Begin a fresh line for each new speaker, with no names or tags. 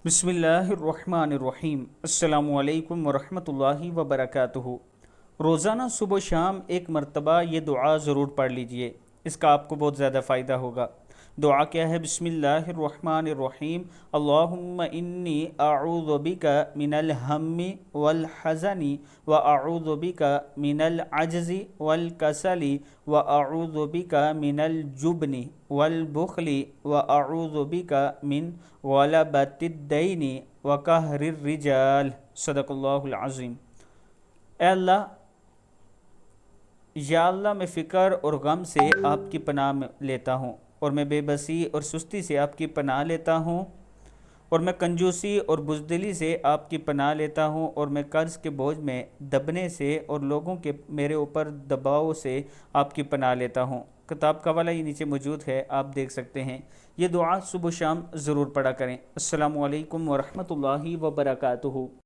بسم اللہ الرحمن الرحیم۔ السلام علیکم ورحمۃ اللہ وبرکاتہ۔ روزانہ صبح و شام ایک مرتبہ یہ دعا ضرور پڑھ لیجئے، اس کا آپ کو بہت زیادہ فائدہ ہوگا۔ دعا کیا ہے؟ بسم اللہ الرحمن الرحیم۔ اللہم انی اعوذ بک من الہم والحزن واعوذ بک من العجز والکسل واعوذ بک من الجبن والبخل واعوذ بک من غلبۃ الدین وقہر الرجال۔ صدق اللہ العظیم۔ اے اللہ، یا اللہ، میں فکر اور غم سے آپ کی پناہ لیتا ہوں، اور میں بے بسی اور سستی سے آپ کی پناہ لیتا ہوں، اور میں کنجوسی اور بزدلی سے آپ کی پناہ لیتا ہوں، اور میں قرض کے بوجھ میں دبنے سے اور لوگوں کے میرے اوپر دباؤ سے آپ کی پناہ لیتا ہوں۔ کتاب کا حوالہ یہ نیچے موجود ہے، آپ دیکھ سکتے ہیں۔ یہ دعا صبح و شام ضرور پڑھا کریں۔ السلام علیکم ورحمۃ اللہ وبرکاتہ۔